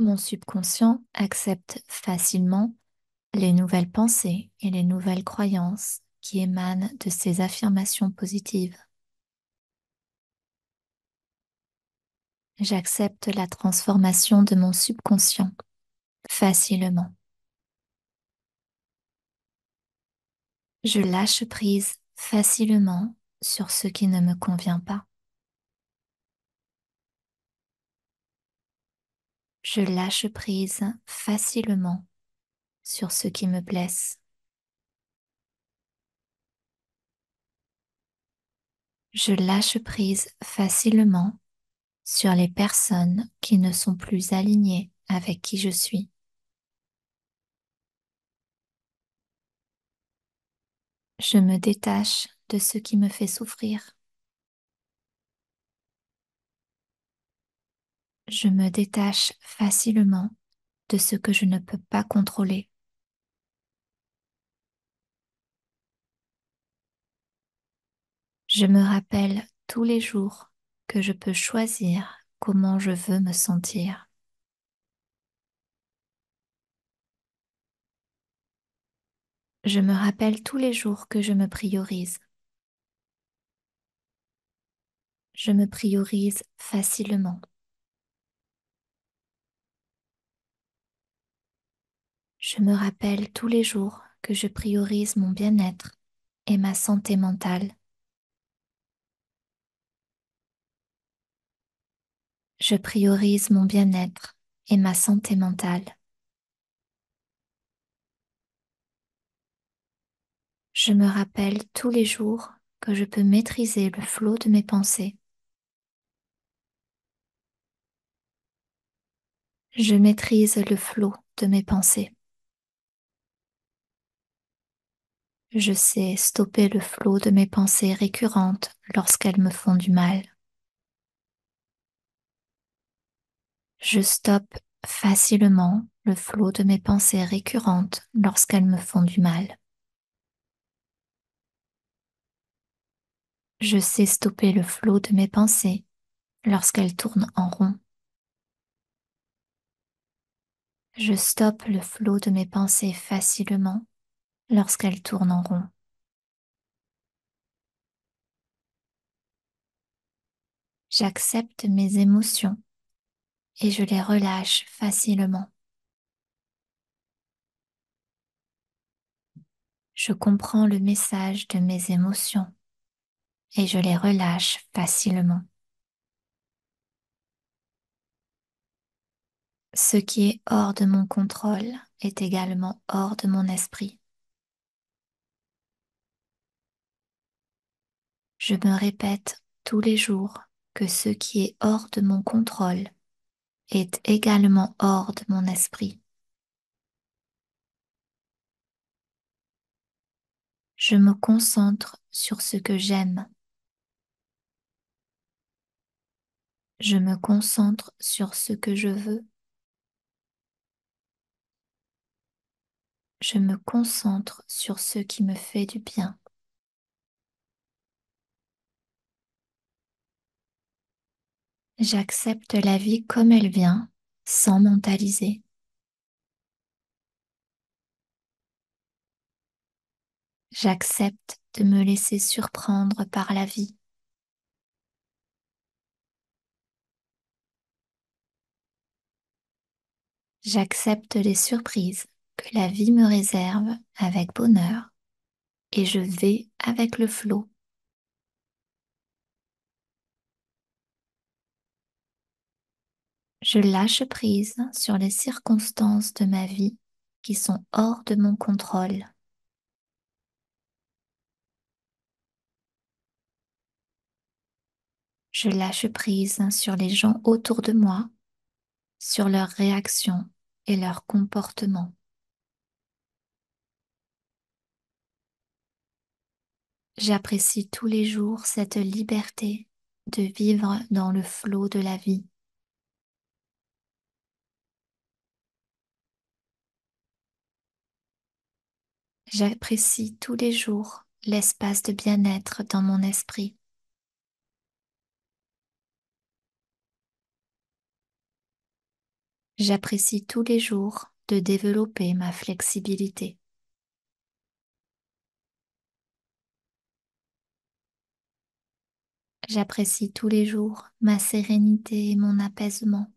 Mon subconscient accepte facilement les nouvelles pensées et les nouvelles croyances qui émanent de ces affirmations positives. J'accepte la transformation de mon subconscient facilement. Je lâche prise facilement sur ce qui ne me convient pas. Je lâche prise facilement sur ce qui me blesse. Je lâche prise facilement sur les personnes qui ne sont plus alignées avec qui je suis. Je me détache de ce qui me fait souffrir. Je me détache facilement de ce que je ne peux pas contrôler. Je me rappelle tous les jours que je peux choisir comment je veux me sentir. Je me rappelle tous les jours que je me priorise. Je me priorise facilement. Je me rappelle tous les jours que je priorise mon bien-être et ma santé mentale. Je priorise mon bien-être et ma santé mentale. Je me rappelle tous les jours que je peux maîtriser le flot de mes pensées. Je maîtrise le flot de mes pensées. Je sais stopper le flot de mes pensées récurrentes lorsqu'elles me font du mal. Je stoppe facilement le flot de mes pensées récurrentes lorsqu'elles me font du mal. Je sais stopper le flot de mes pensées lorsqu'elles tournent en rond. Je stoppe le flot de mes pensées facilement lorsqu'elles tournent en rond. J'accepte mes émotions et je les relâche facilement. Je comprends le message de mes émotions et je les relâche facilement. Ce qui est hors de mon contrôle est également hors de mon esprit. Je me répète tous les jours que ce qui est hors de mon contrôle est également hors de mon esprit. Je me concentre sur ce que j'aime. Je me concentre sur ce que je veux. Je me concentre sur ce qui me fait du bien. J'accepte la vie comme elle vient, sans mentaliser. J'accepte de me laisser surprendre par la vie. J'accepte les surprises que la vie me réserve avec bonheur et je vais avec le flot. Je lâche prise sur les circonstances de ma vie qui sont hors de mon contrôle. Je lâche prise sur les gens autour de moi, sur leurs réactions et leurs comportements. J'apprécie tous les jours cette liberté de vivre dans le flot de la vie. J'apprécie tous les jours l'espace de bien-être dans mon esprit. J'apprécie tous les jours de développer ma flexibilité. J'apprécie tous les jours ma sérénité et mon apaisement.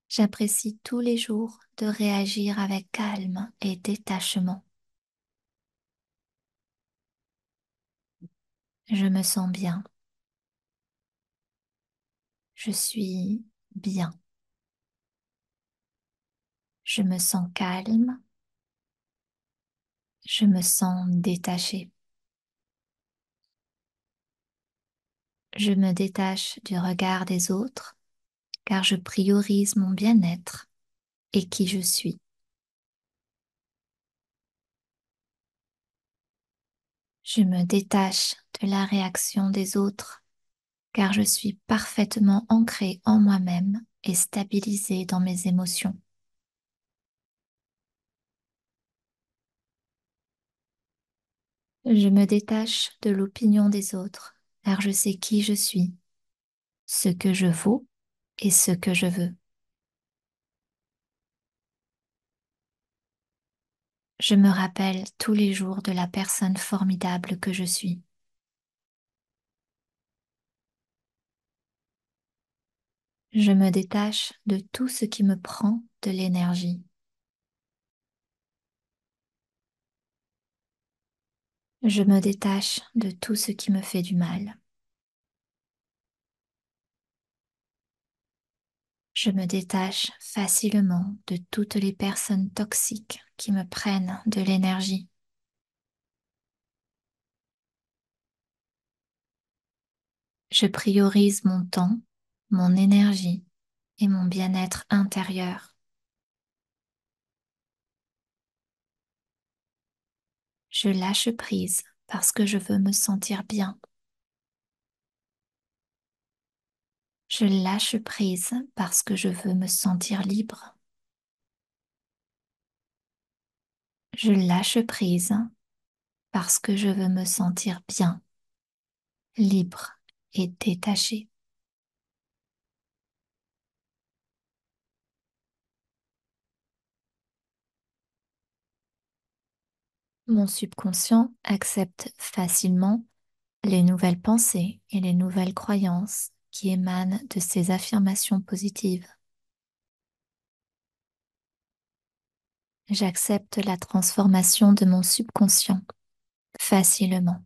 J'apprécie tous les jours de réagir avec calme et détachement. Je me sens bien. Je suis bien. Je me sens calme. Je me sens détachée. Je me détache du regard des autres car je priorise mon bien-être et qui je suis. Je me détache de la réaction des autres car je suis parfaitement ancrée en moi-même et stabilisée dans mes émotions. Je me détache de l'opinion des autres car je sais qui je suis, ce que je vaux et ce que je veux. Je me rappelle tous les jours de la personne formidable que je suis. Je me détache de tout ce qui me prend de l'énergie. Je me détache de tout ce qui me fait du mal. Je me détache facilement de toutes les personnes toxiques qui me prennent de l'énergie. Je priorise mon temps, mon énergie et mon bien-être intérieur. Je lâche prise parce que je veux me sentir bien. Je lâche prise parce que je veux me sentir libre. Je lâche prise parce que je veux me sentir bien, libre et détaché. Mon subconscient accepte facilement les nouvelles pensées et les nouvelles croyances qui émanent de ces affirmations positives. J'accepte la transformation de mon subconscient facilement.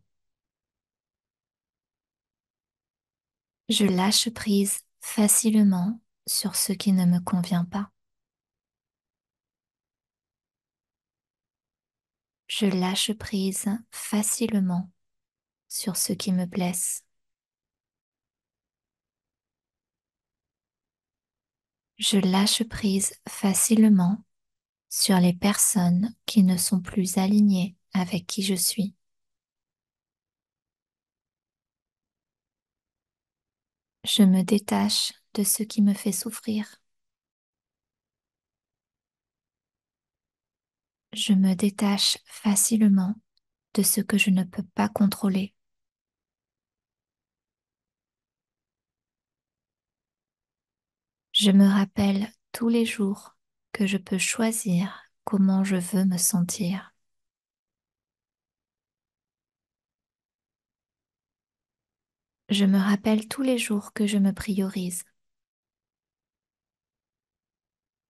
Je lâche prise facilement sur ce qui ne me convient pas. Je lâche prise facilement sur ce qui me blesse. Je lâche prise facilement sur les personnes qui ne sont plus alignées avec qui je suis. Je me détache de ce qui me fait souffrir. Je me détache facilement de ce que je ne peux pas contrôler. Je me rappelle tous les jours que je peux choisir comment je veux me sentir. Je me rappelle tous les jours que je me priorise.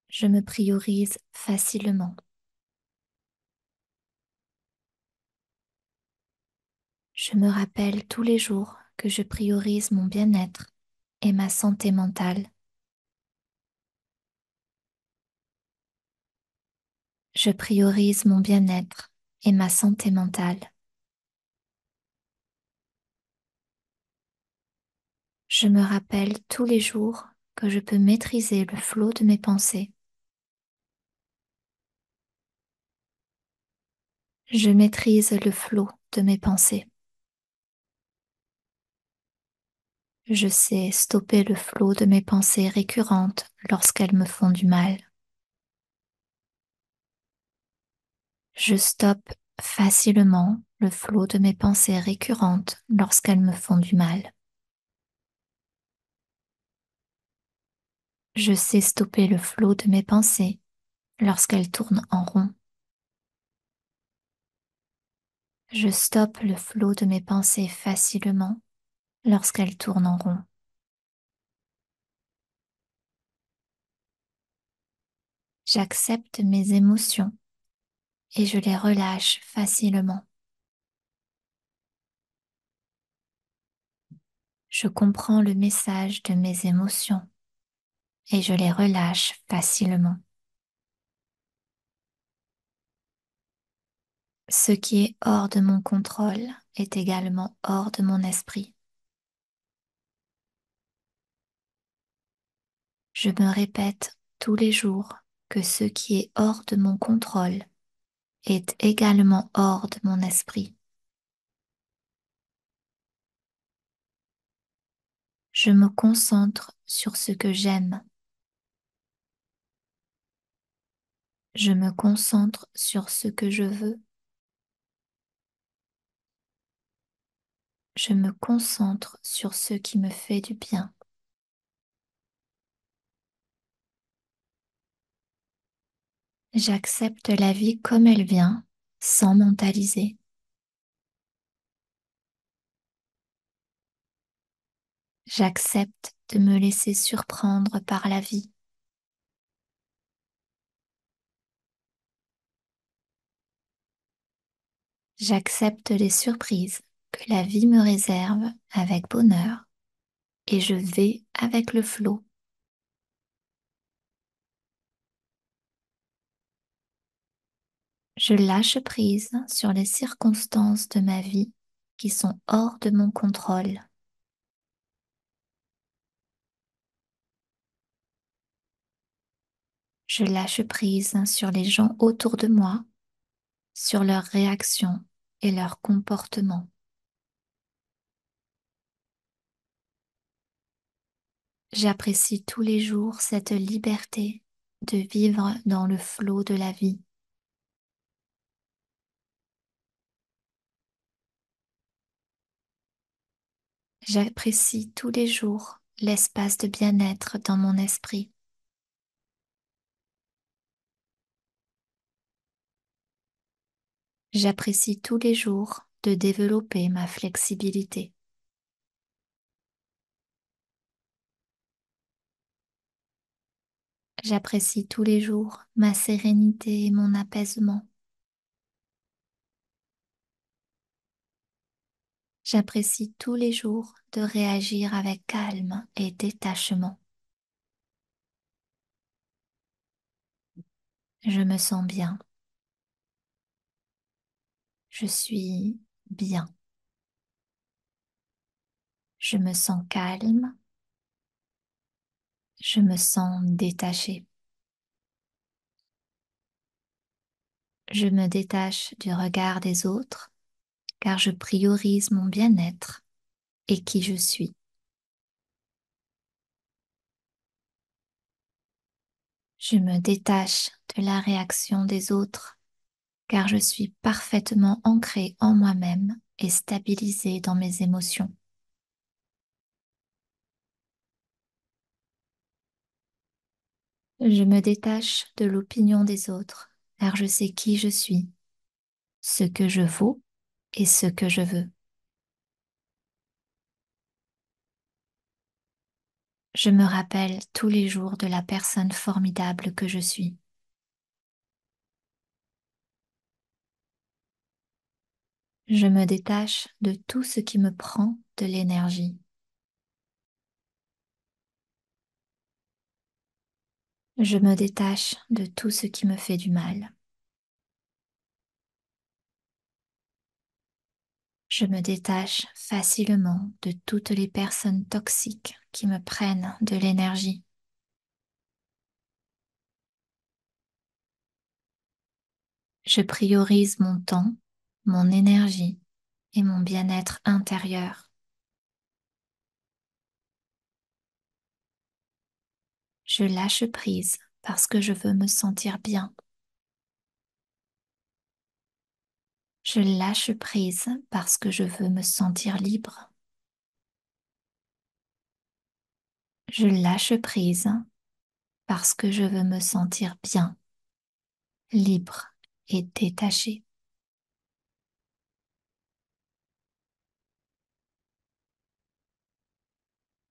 Je me priorise facilement. Je me rappelle tous les jours que je priorise mon bien-être et ma santé mentale. Je priorise mon bien-être et ma santé mentale. Je me rappelle tous les jours que je peux maîtriser le flot de mes pensées. Je maîtrise le flot de mes pensées. Je sais stopper le flot de mes pensées récurrentes lorsqu'elles me font du mal. Je stoppe facilement le flot de mes pensées récurrentes lorsqu'elles me font du mal. Je sais stopper le flot de mes pensées lorsqu'elles tournent en rond. Je stoppe le flot de mes pensées facilement lorsqu'elles tournent en rond. J'accepte mes émotions et je les relâche facilement. Je comprends le message de mes émotions et je les relâche facilement. Ce qui est hors de mon contrôle est également hors de mon esprit. Je me répète tous les jours que ce qui est hors de mon contrôle est également hors de mon esprit. Je me concentre sur ce que j'aime. Je me concentre sur ce que je veux. Je me concentre sur ce qui me fait du bien. J'accepte la vie comme elle vient, sans mentaliser. J'accepte de me laisser surprendre par la vie. J'accepte les surprises que la vie me réserve avec bonheur et je vais avec le flot. Je lâche prise sur les circonstances de ma vie qui sont hors de mon contrôle. Je lâche prise sur les gens autour de moi, sur leurs réactions et leurs comportements. J'apprécie tous les jours cette liberté de vivre dans le flot de la vie. J'apprécie tous les jours l'espace de bien-être dans mon esprit. J'apprécie tous les jours de développer ma flexibilité. J'apprécie tous les jours ma sérénité et mon apaisement. J'apprécie tous les jours de réagir avec calme et détachement. Je me sens bien. Je suis bien. Je me sens calme. Je me sens détachée. Je me détache du regard des autres car je priorise mon bien-être et qui je suis. Je me détache de la réaction des autres car je suis parfaitement ancrée en moi-même et stabilisée dans mes émotions. Je me détache de l'opinion des autres car je sais qui je suis, ce que je vaux et ce que je veux. Je me rappelle tous les jours de la personne formidable que je suis. Je me détache de tout ce qui me prend de l'énergie. Je me détache de tout ce qui me fait du mal. Je me détache facilement de toutes les personnes toxiques qui me prennent de l'énergie. Je priorise mon temps, mon énergie et mon bien-être intérieur. Je lâche prise parce que je veux me sentir bien. Je lâche prise parce que je veux me sentir libre. Je lâche prise parce que je veux me sentir bien, libre et détaché.